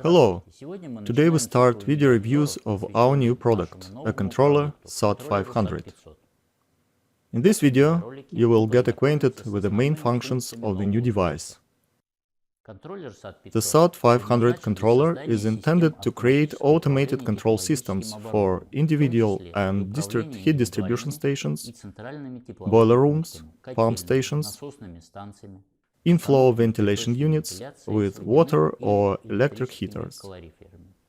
Hello! Today we start video reviews of our new product, a controller SAT-500. In this video, you will get acquainted with the main functions of the new device. The SAT-500 controller is intended to create automated control systems for individual and district heat distribution stations, boiler rooms, pump stations, inflow ventilation units with water or electric heaters.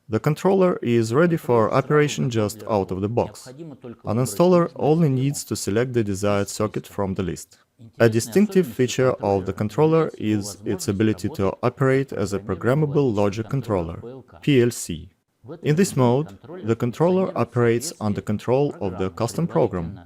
The controller is ready for operation just out of the box. An installer only needs to select the desired circuit from the list. A distinctive feature of the controller is its ability to operate as a programmable logic controller, PLC. In this mode, the controller operates under control of the custom program,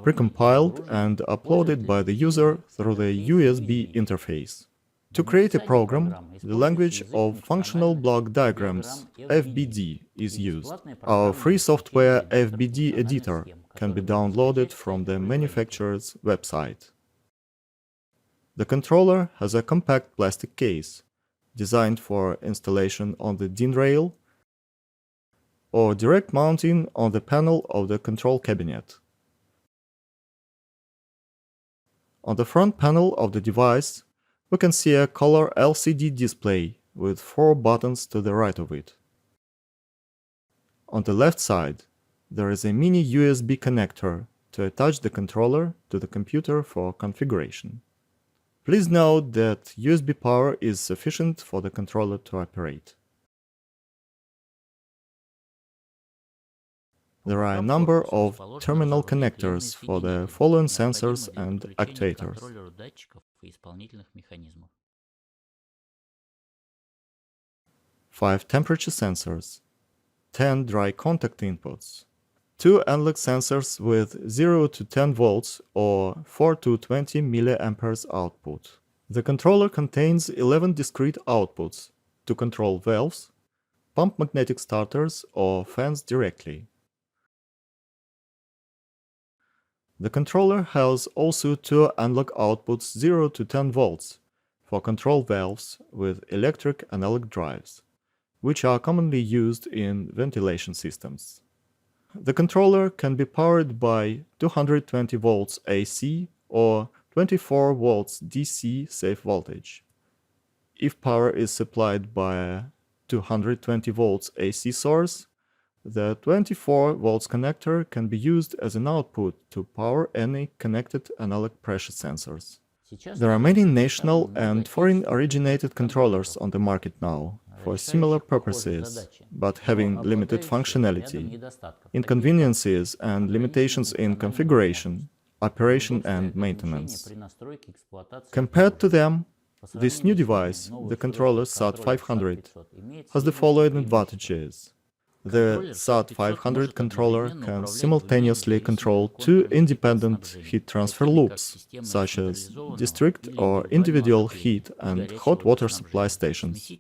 precompiled and uploaded by the user through the USB interface. To create a program, the language of functional block diagrams, FBD, is used. Our free software FBD editor can be downloaded from the manufacturer's website. The controller has a compact plastic case, designed for installation on the DIN rail or direct mounting on the panel of the control cabinet. On the front panel of the device, we can see a color LCD display with 4 buttons to the right of it. On the left side, there is a mini USB connector to attach the controller to the computer for configuration. Please note that USB power is sufficient for the controller to operate. There are a number of terminal connectors for the following sensors and actuators. 5 temperature sensors, 10 dry contact inputs, 2 analog sensors with 0 to 10 volts or 4 to 20 milliamperes output. The controller contains 11 discrete outputs to control valves, pump magnetic starters or fans directly. The controller has also 2 analog outputs 0 to 10 volts for control valves with electric analog drives, which are commonly used in ventilation systems. The controller can be powered by 220 volts AC or 24 volts DC safe voltage. If power is supplied by a 220 volts AC source, the 24 volts connector can be used as an output to power any connected analog pressure sensors. There are many national and foreign-originated controllers on the market now for similar purposes, but having limited functionality, inconveniences and limitations in configuration, operation and maintenance. Compared to them, this new device, the controller SAT-500, has the following advantages. The SAT-500 controller can simultaneously control 2 independent heat transfer loops, such as district or individual heat and hot water supply stations,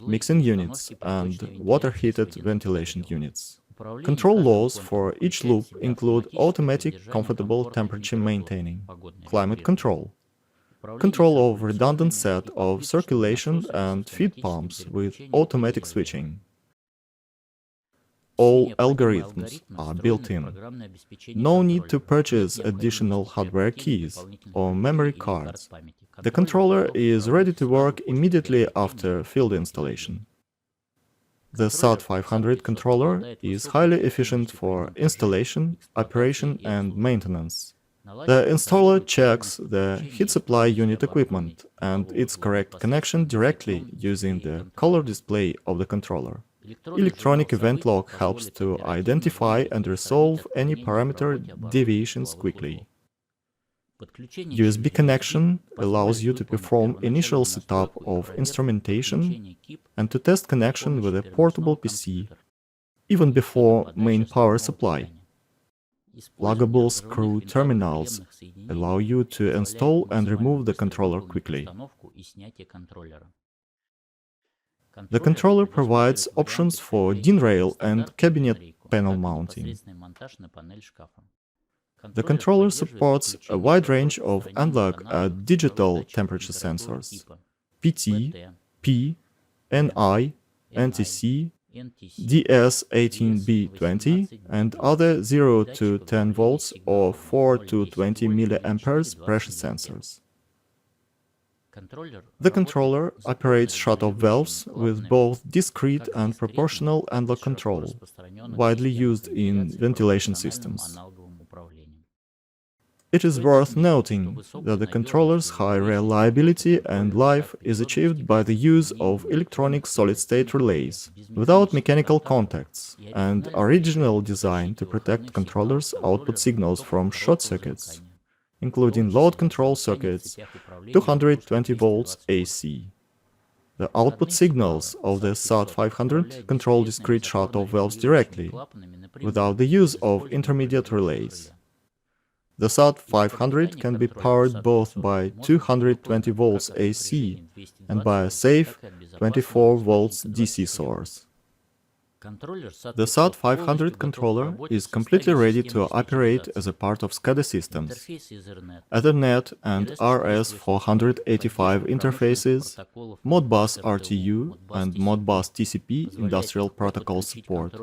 mixing units, and water-heated ventilation units. Control laws for each loop include automatic comfortable temperature maintaining, climate control, control of redundant set of circulation and feed pumps with automatic switching. All algorithms are built in. No need to purchase additional hardware keys or memory cards. The controller is ready to work immediately after field installation. The SAT-500 controller is highly efficient for installation, operation, and maintenance. The installer checks the heat supply unit equipment and its correct connection directly using the color display of the controller. Electronic event log helps to identify and resolve any parameter deviations quickly. USB connection allows you to perform initial setup of instrumentation and to test connection with a portable PC, even before main power supply. Pluggable screw terminals allow you to install and remove the controller quickly. The controller provides options for DIN rail and cabinet panel mounting. The controller supports a wide range of analog and digital temperature sensors: PT, P, NI, NTC, DS18B20, and other 0 to 10 volts or 4 to 20 milliamperes pressure sensors. The controller operates shut-off valves with both discrete and proportional analog control, widely used in ventilation systems. It is worth noting that the controller's high reliability and life is achieved by the use of electronic solid-state relays, without mechanical contacts, and originally designed to protect controller's output signals from short circuits, including load control circuits, 220 volts AC. The output signals of the SAT-500 control discrete shut-off valves directly, without the use of intermediate relays. The SAT-500 can be powered both by 220 volts AC and by a safe 24 volts DC source. The SAT-500 controller is completely ready to operate as a part of SCADA systems. Ethernet and RS-485 interfaces, Modbus RTU and Modbus TCP industrial protocol support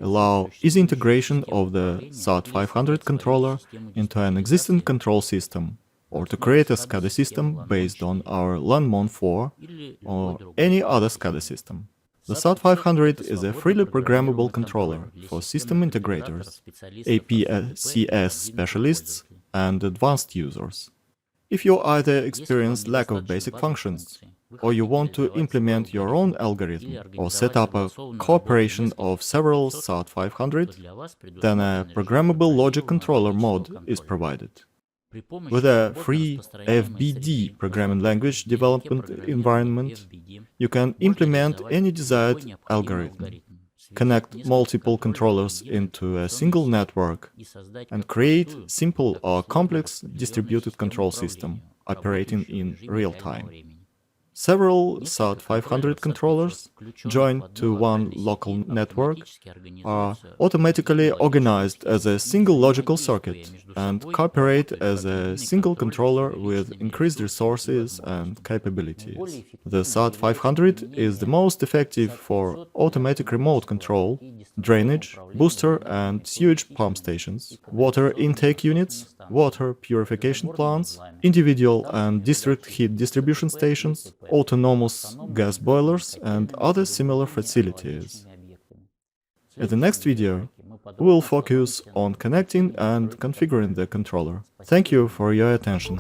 allow easy integration of the SAT-500 controller into an existing control system, or to create a SCADA system based on our LAN-MON 4 or any other SCADA system. The SAT-500 is a freely programmable controller for system integrators, APCS specialists, and advanced users. If you either experience lack of basic functions, or you want to implement your own algorithm or set up a cooperation of several SAT-500, then a programmable logic controller mod is provided. With a free FBD programming language development environment, you can implement any desired algorithm, connect multiple controllers into a single network, and create simple or complex distributed control system operating in real time. Several SAT-500 controllers, joined to one local network, are automatically organized as a single logical circuit and cooperate as a single controller with increased resources and capabilities. The SAT-500 is the most effective for automatic remote control, drainage, booster and sewage pump stations, water intake units, water purification plants, individual and district heat distribution stations, autonomous gas boilers, and other similar facilities. In the next video, we will focus on connecting and configuring the controller. Thank you for your attention.